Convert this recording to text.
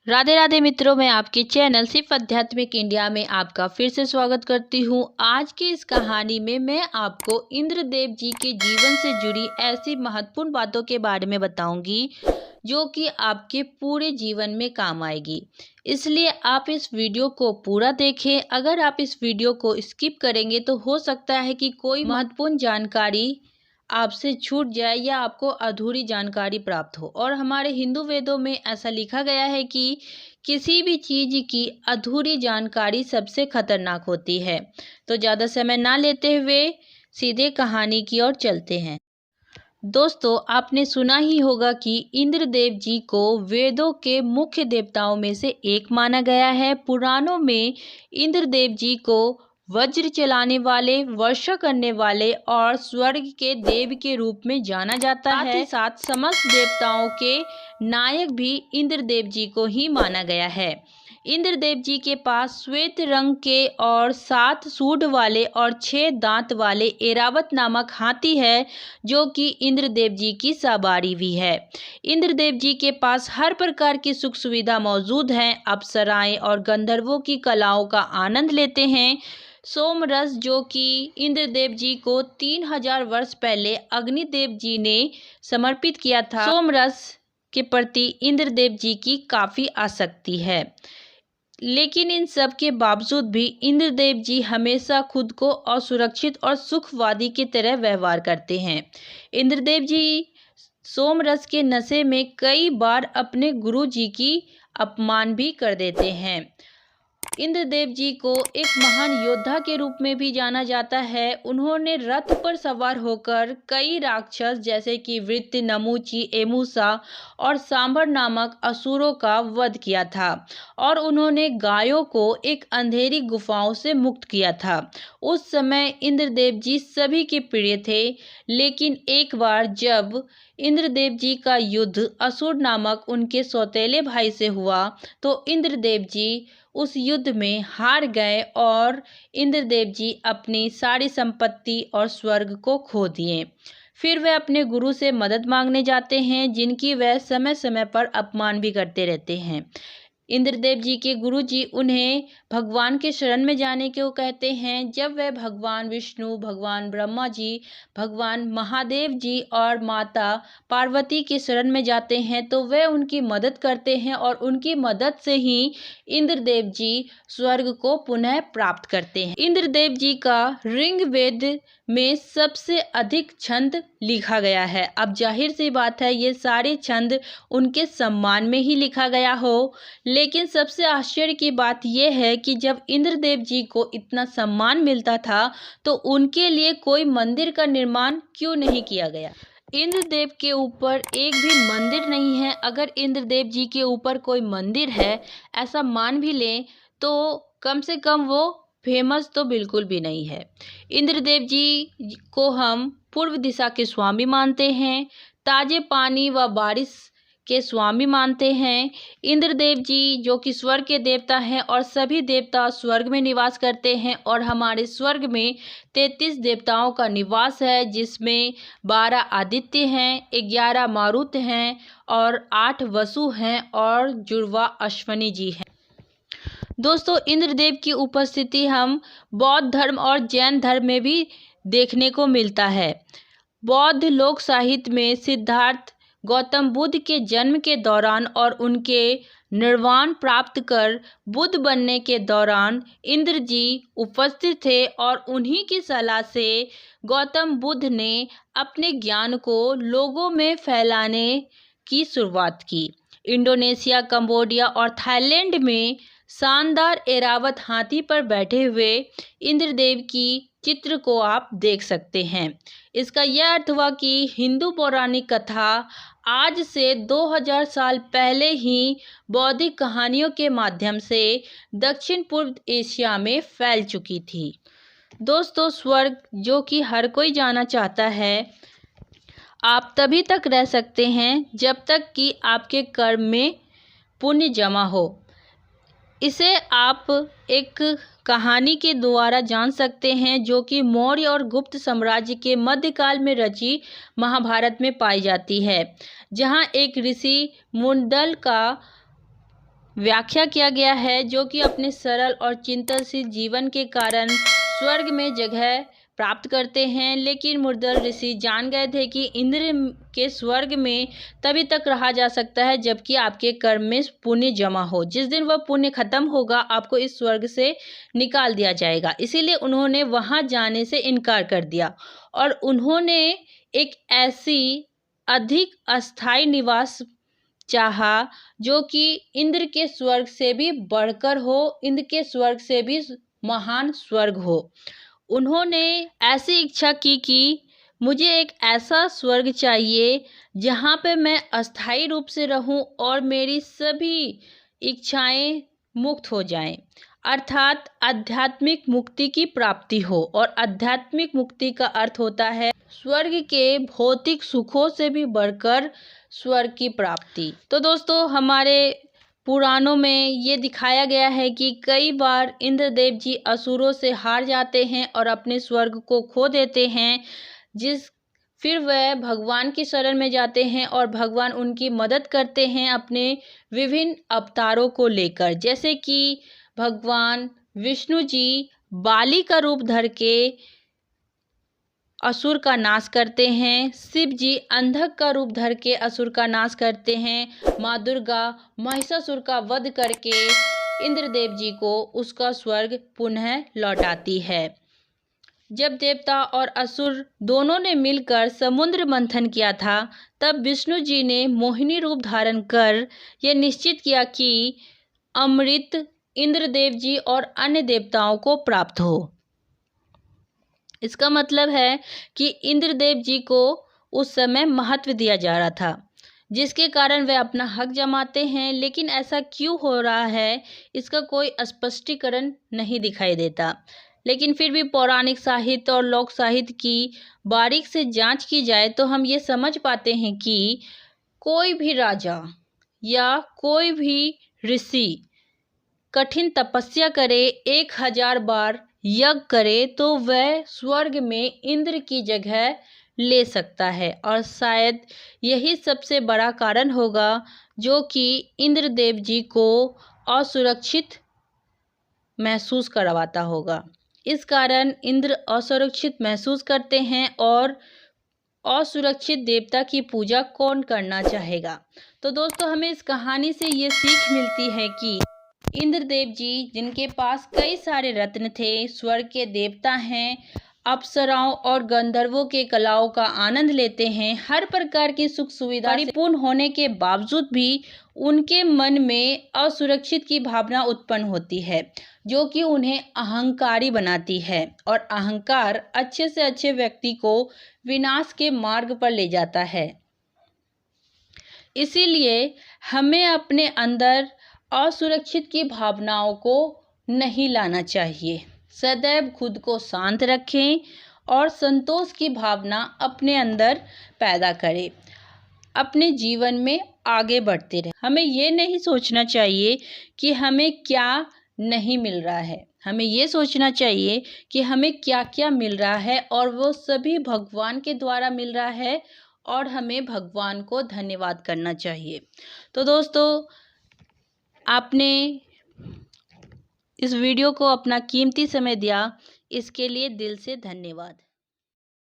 राधे राधे मित्रों, मैं आपके चैनल सिर्फ आध्यात्मिक इंडिया में आपका फिर से स्वागत करती हूँ। आज की इस कहानी में मैं आपको इंद्रदेव जी के जीवन से जुड़ी ऐसी महत्वपूर्ण बातों के बारे में बताऊंगी जो कि आपके पूरे जीवन में काम आएगी। इसलिए आप इस वीडियो को पूरा देखें। अगर आप इस वीडियो को स्किप करेंगे तो हो सकता है कि कोई महत्वपूर्ण जानकारी आपसे छूट जाए या आपको अधूरी जानकारी प्राप्त हो। और हमारे हिंदू वेदों में ऐसा लिखा गया है कि किसी भी चीज़ की अधूरी जानकारी सबसे खतरनाक होती है। तो ज़्यादा समय ना लेते हुए सीधे कहानी की ओर चलते हैं। दोस्तों, आपने सुना ही होगा कि इंद्रदेव जी को वेदों के मुख्य देवताओं में से एक माना गया है। पुराणों में इंद्रदेव जी को वज्र चलाने वाले, वर्षा करने वाले और स्वर्ग के देव के रूप में जाना जाता है। साथ ही साथ समस्त देवताओं के नायक भी इंद्रदेव जी को ही माना गया है। इंद्रदेव जी के पास श्वेत रंग के और 7 सूंड वाले और 6 दांत वाले एरावत नामक हाथी है, जो कि इंद्रदेव जी की सवारी भी है। इंद्रदेव जी के पास हर प्रकार की सुख सुविधा मौजूद हैं। अप्सराएं और गंधर्वों की कलाओं का आनंद लेते हैं। सोमरस, जो कि इंद्रदेव जी को 3000 वर्ष पहले अग्निदेव जी ने समर्पित किया था, सोमरस के प्रति इंद्रदेव जी की काफ़ी आसक्ति है। लेकिन इन सब के बावजूद भी इंद्रदेव जी हमेशा खुद को असुरक्षित और सुखवादी की तरह व्यवहार करते हैं। इंद्रदेव जी सोमरस के नशे में कई बार अपने गुरु जी की अपमान भी कर देते हैं। इंद्रदेव जी को एक महान योद्धा के रूप में भी जाना जाता है। उन्होंने रथ पर सवार होकर कई राक्षस जैसे कि वृत्ति, नमूची, एमुसा और सांबर नामक असुरों का वध किया था और उन्होंने गायों को एक अंधेरी गुफाओं से मुक्त किया था। उस समय इंद्रदेव जी सभी के प्रिय थे। लेकिन एक बार जब इंद्रदेव जी का युद्ध असुर नामक उनके सौतेले भाई से हुआ तो इंद्रदेव जी उस युद्ध में हार गए और इंद्रदेव जी अपनी सारी संपत्ति और स्वर्ग को खो दिए। फिर वे अपने गुरु से मदद मांगने जाते हैं, जिनकी वह समय समय पर अपमान भी करते रहते हैं। इंद्रदेव जी के गुरु जी उन्हें भगवान के शरण में जाने को कहते हैं। जब वह भगवान विष्णु, भगवान ब्रह्मा जी, भगवान महादेव जी और माता पार्वती के शरण में जाते हैं तो वे उनकी मदद करते हैं और उनकी मदद से ही इंद्रदेव जी स्वर्ग को पुनः प्राप्त करते हैं। इंद्रदेव जी का ऋग्वेद में सबसे अधिक छंद लिखा गया है। अब जाहिर सी बात है ये सारे छंद उनके सम्मान में ही लिखा गया हो। लेकिन सबसे आश्चर्य की बात यह है कि जब इंद्रदेव जी को इतना सम्मान मिलता था तो उनके लिए कोई मंदिर का निर्माण क्यों नहीं किया गया। इंद्रदेव के ऊपर एक भी मंदिर नहीं है। अगर इंद्रदेव जी के ऊपर कोई मंदिर है ऐसा मान भी लें तो कम से कम वो फेमस तो बिल्कुल भी नहीं है। इंद्रदेव जी को हम पूर्व दिशा के स्वामी मानते हैं, ताजे पानी व बारिश के स्वामी मानते हैं। इंद्रदेव जी जो कि स्वर्ग के देवता हैं और सभी देवता स्वर्ग में निवास करते हैं और हमारे स्वर्ग में 33 देवताओं का निवास है, जिसमें 12 आदित्य हैं, 11 मारुत हैं और 8 वसु हैं और जुड़वा अश्वनी जी हैं। दोस्तों, इंद्रदेव की उपस्थिति हम बौद्ध धर्म और जैन धर्म में भी देखने को मिलता है। बौद्ध लोक साहित्य में सिद्धार्थ गौतम बुद्ध के जन्म के दौरान और उनके निर्वाण प्राप्त कर बुद्ध बनने के दौरान इंद्र जी उपस्थित थे और उन्हीं की सलाह से गौतम बुद्ध ने अपने ज्ञान को लोगों में फैलाने की शुरुआत की। इंडोनेशिया, कंबोडिया और थाईलैंड में शानदार एरावत हाथी पर बैठे हुए इंद्रदेव की चित्र को आप देख सकते हैं। इसका यह अर्थ हुआ कि हिंदू पौराणिक कथा आज से 2000 साल पहले ही बौद्धिक कहानियों के माध्यम से दक्षिण पूर्व एशिया में फैल चुकी थी। दोस्तों, स्वर्ग जो कि हर कोई जाना चाहता है, आप तभी तक रह सकते हैं जब तक कि आपके कर्म में पुण्य जमा हो। इसे आप एक कहानी के द्वारा जान सकते हैं जो कि मौर्य और गुप्त साम्राज्य के मध्यकाल में रची महाभारत में पाई जाती है, जहां एक ऋषि मुंडल का व्याख्या किया गया है, जो कि अपने सरल और चिंतनशील जीवन के कारण स्वर्ग में जगह प्राप्त करते हैं। लेकिन मुरदल ऋषि जान गए थे कि इंद्र के स्वर्ग में तभी तक रहा जा सकता है जबकि आपके कर्म में पुण्य जमा हो। जिस दिन वह पुण्य खत्म होगा, आपको इस स्वर्ग से निकाल दिया जाएगा। इसीलिए उन्होंने वहां जाने से इनकार कर दिया और उन्होंने एक ऐसी अधिक अस्थायी निवास चाहा जो कि इंद्र के स्वर्ग से भी बढ़कर हो, इंद्र के स्वर्ग से भी महान स्वर्ग हो। उन्होंने ऐसी इच्छा की कि मुझे एक ऐसा स्वर्ग चाहिए जहाँ पे मैं अस्थायी रूप से रहूं और मेरी सभी इच्छाएं मुक्त हो जाएं, अर्थात आध्यात्मिक मुक्ति की प्राप्ति हो। और आध्यात्मिक मुक्ति का अर्थ होता है स्वर्ग के भौतिक सुखों से भी बढ़कर स्वर्ग की प्राप्ति। तो दोस्तों, हमारे पुराणों में ये दिखाया गया है कि कई बार इंद्रदेव जी असुरों से हार जाते हैं और अपने स्वर्ग को खो देते हैं, फिर वह भगवान की शरण में जाते हैं और भगवान उनकी मदद करते हैं अपने विभिन्न अवतारों को लेकर। जैसे कि भगवान विष्णु जी बाली का रूप धर के असुर का नाश करते हैं, शिव जी अंधक का रूप धर के असुर का नाश करते हैं, माँ दुर्गा महिषासुर का वध करके इंद्रदेव जी को उसका स्वर्ग पुनः लौटाती है। जब देवता और असुर दोनों ने मिलकर समुद्र मंथन किया था, तब विष्णु जी ने मोहिनी रूप धारण कर यह निश्चित किया कि अमृत इंद्रदेव जी और अन्य देवताओं को प्राप्त हो। इसका मतलब है कि इंद्रदेव जी को उस समय महत्व दिया जा रहा था, जिसके कारण वे अपना हक जमाते हैं। लेकिन ऐसा क्यों हो रहा है, इसका कोई स्पष्टीकरण नहीं दिखाई देता। लेकिन फिर भी पौराणिक साहित्य और लोक साहित्य की बारीक से जांच की जाए तो हम ये समझ पाते हैं कि कोई भी राजा या कोई भी ऋषि कठिन तपस्या करे, 1000 बार यज्ञ करे, तो वह स्वर्ग में इंद्र की जगह ले सकता है। और शायद यही सबसे बड़ा कारण होगा जो कि इंद्रदेव जी को असुरक्षित महसूस करवाता होगा। इस कारण इंद्र असुरक्षित महसूस करते हैं और असुरक्षित देवता की पूजा कौन करना चाहेगा। तो दोस्तों, हमें इस कहानी से ये सीख मिलती है कि इंद्रदेव जी, जिनके पास कई सारे रत्न थे, स्वर्ग के देवता हैं, अप्सराओं और गंधर्वों के कलाओं का आनंद लेते हैं, हर प्रकार की सुख सुविधा परिपूर्ण होने के बावजूद भी उनके मन में असुरक्षित की भावना उत्पन्न होती है, जो कि उन्हें अहंकारी बनाती है। और अहंकार अच्छे से अच्छे व्यक्ति को विनाश के मार्ग पर ले जाता है। इसीलिए हमें अपने अंदर असुरक्षित की भावनाओं को नहीं लाना चाहिए। सदैव खुद को शांत रखें और संतोष की भावना अपने अंदर पैदा करें। अपने जीवन में आगे बढ़ते रहें। हमें ये नहीं सोचना चाहिए कि हमें क्या नहीं मिल रहा है, हमें ये सोचना चाहिए कि हमें क्या क्या मिल रहा है और वो सभी भगवान के द्वारा मिल रहा है और हमें भगवान को धन्यवाद करना चाहिए। तो दोस्तों, आपने इस वीडियो को अपना कीमती समय दिया, इसके लिए दिल से धन्यवाद।